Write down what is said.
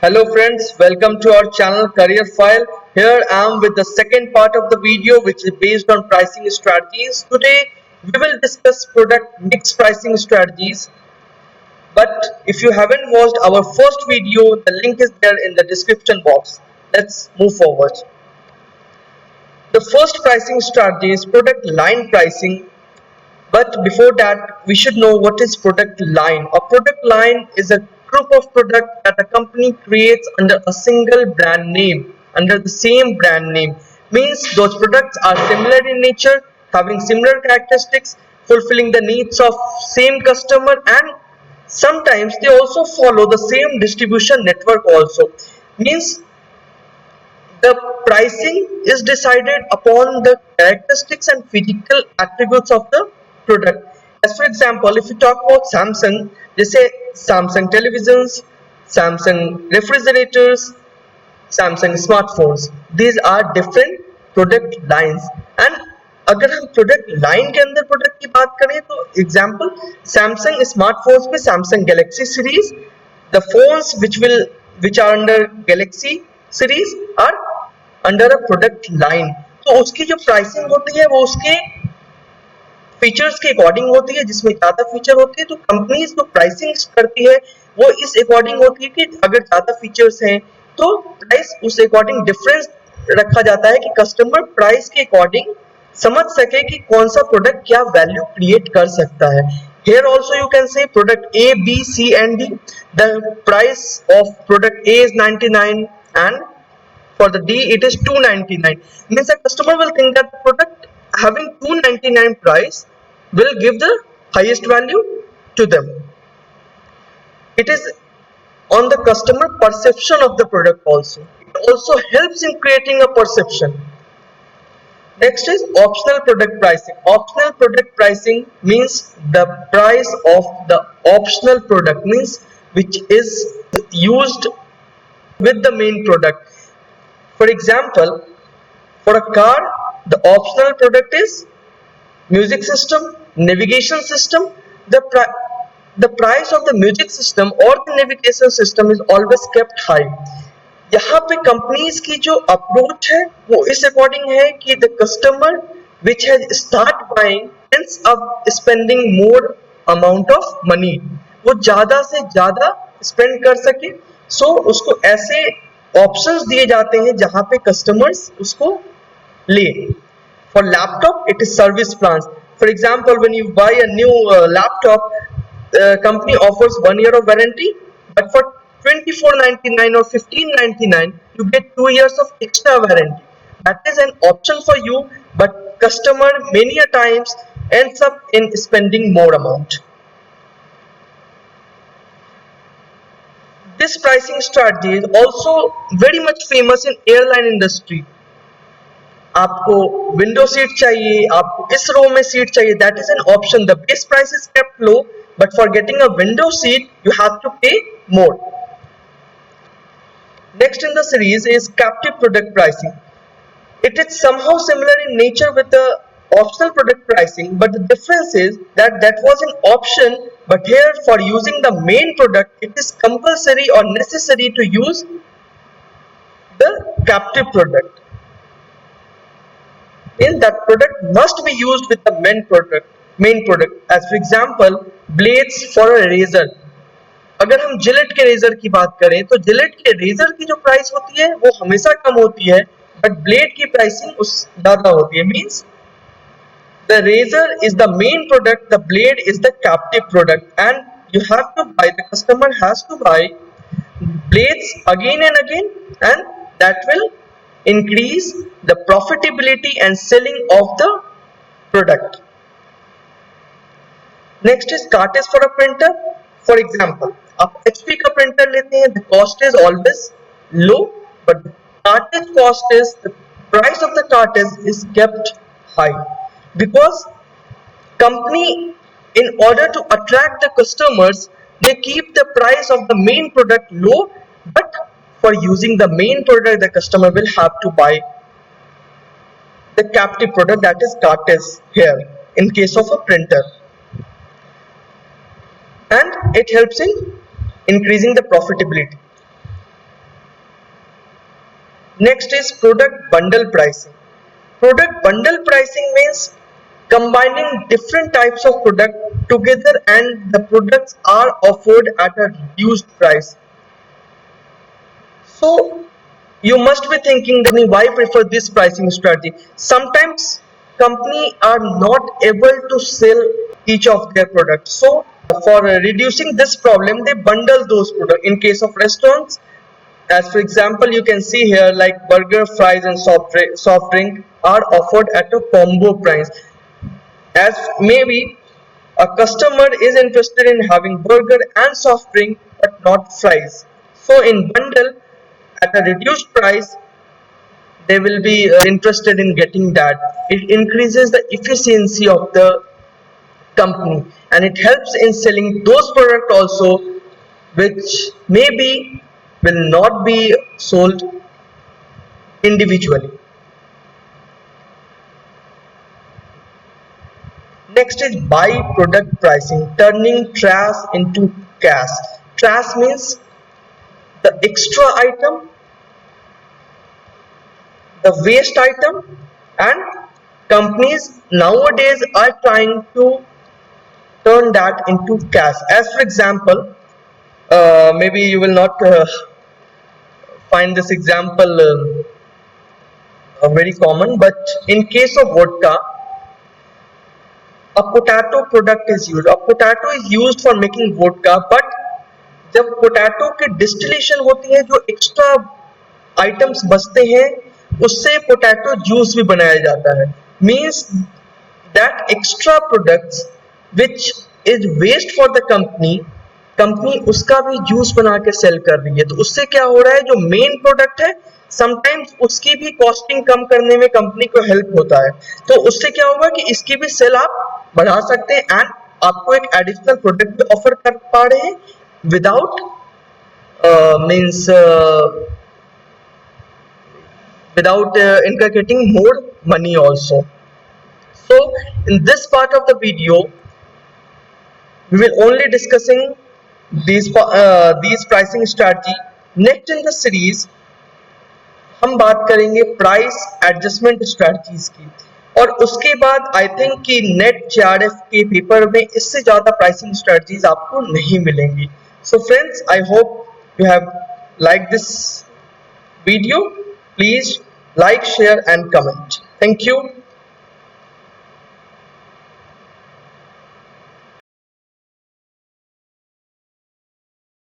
Hello friends, welcome to our channel Career File. Here I am with the second part of the video which is based on pricing strategies. Today we will discuss product mix pricing strategies. But if you haven't watched our first video, the link is there in the description box. Let's move forward. The first pricing strategy is product line pricing. But before that, we should know what is product line. A product line is a group of products that a company creates under a single brand name, under the same brand name. Means those products are similar in nature, having similar characteristics, fulfilling the needs of same customer, and sometimes they also follow the same distribution network also. Means the pricing is decided upon the characteristics and physical attributes of the product. As for example, if you talk about Samsung, they say Samsung televisions, Samsung refrigerators, Samsung smartphones. These are different product lines. And अगर हम product line के अंदर product की बात करें तो example Samsung smartphones में Samsung Galaxy series the phones which are under Galaxy series are under a product line. तो उसकी जो प्राइसिंग होती है वो उसके फीचर्स के अकॉर्डिंग होती है, जिसमें ज्यादा फीचर होती है तो कंपनीज जो प्राइसिंग करती है वो इस अकॉर्डिंग होती है कि अगर ज्यादा फीचर्स हैं तो प्राइस उस अकॉर्डिंग डिफरेंस रखा जाता है कि कस्टमर प्राइस के अकॉर्डिंग समझ सके कि कौन सा प्रोडक्ट क्या वैल्यू क्रिएट कर सकता है. Here also you can say product A, B, C and D. The price of product A is 99 and for the D it is 299. Means the customer will think that the product having 299 price will give the highest value to them. It is on the customer perception of the product also. It also helps in creating a perception. Next is optional product pricing. Optional product pricing means the price of the optional product, means which is used with the main product. For example, for a car, the optional product is music system, navigation system. The price of the music system or the navigation system is always kept high. यहाँ पे companies की जो approach है वो इस according है कि the customer which has start buying ends up spending more amount of money, वो ज्यादा से ज्यादा स्पेंड कर सके. सो उसको ऐसे ऑप्शंस दिए जाते हैं जहां पे कस्टमर्स उसको ले. For laptop, it is service plans. For example, when you buy a new laptop, company offers 1 year of warranty, but for 24.99 or 15.99, you get 2 years of extra warranty. That is an option for you, but customer many a times ends up in spending more amount. This pricing strategy is also very much famous in airline industry. आपको window seat चाहिए, आपको इस row में seat चाहिए, that is an option. The base price is kept low, but for getting a window seat you have to pay more. Next in the series is captive product pricing. It is somehow similar in nature with the optional product pricing, but the difference is that that was an option, but here for using the main product it is compulsory or necessary to use the captive product. In that product must be used with the main product. As for example, blades for a razor. अगर हम Gillette के razor की बात करें तो Gillette के razor की जो प्राइस होती है वो हमेशा कम होती है, बट ब्लेड की प्राइसिंग उस ज्यादा होती है. Means the razor is the main product, the blade is the captive product, and you have to buy, the customer has to buy blades again and again, and that will increase the profitability and selling of the product. Next is cartridge for a printer. For example, आप HP का printer लेते हैं, the cost is always low, but the cartridge cost is, the price of the cartridge is kept high because company, in order to attract the customers, they keep the price of the main product low, but for using the main product the customer will have to buy the captive product, that is cartridge here in case of a printer, and it helps in increasing the profitability. Next is product bundle pricing. Product bundle pricing means combining different types of product together and the products are offered at a reduced price. So you must be thinking that why prefer this pricing strategy. Sometimes company are not able to sell each of their products. So for reducing this problem, they bundle those products. In case of restaurants, as for example, you can see here like burger, fries, and soft drink are offered at a combo price. As maybe a customer is interested in having burger and soft drink but not fries. So in bundle at a reduced price, they will be interested in getting that. It increases the efficiency of the company and it helps in selling those products also which maybe will not be sold individually. Next is by product pricing, turning trash into cash. Trash means the extra item, the waste item, and companies nowadays are trying to turn that into cash. As for example, maybe you will not find this example very common, but in case of vodka, a potato product is used. A potato is used for making vodka, but जब potato की distillation होती है जो extra items बचते हैं उससे potato juice भी बनाया जाता है means that extra products which is waste for the company उसका भी जूस बना के सेल कर रही है तो उससे क्या हो रहा है जो मेन प्रोडक्ट है समटाइम्स उसकी भी कॉस्टिंग कम करने में कंपनी को हेल्प होता है तो उससे क्या होगा कि इसकी भी सेल आप बढ़ा सकते हैं एंड आपको एक एडिशनल प्रोडक्ट भी ऑफर कर पा रहे हैं without means without inculcating more money also. So in this part of the video we will only discussing these pricing strategy. Next in the series हम बात करेंगे प्राइस एडजस्टमेंट स्ट्रेटजीज की और उसके बाद आई थिंक कि नेट जेआरएफ के paper में इससे ज्यादा प्राइसिंग स्ट्रेटजीज आपको नहीं मिलेंगी. So friends, I hope you have liked this video. Please like, share and comment. Thank you.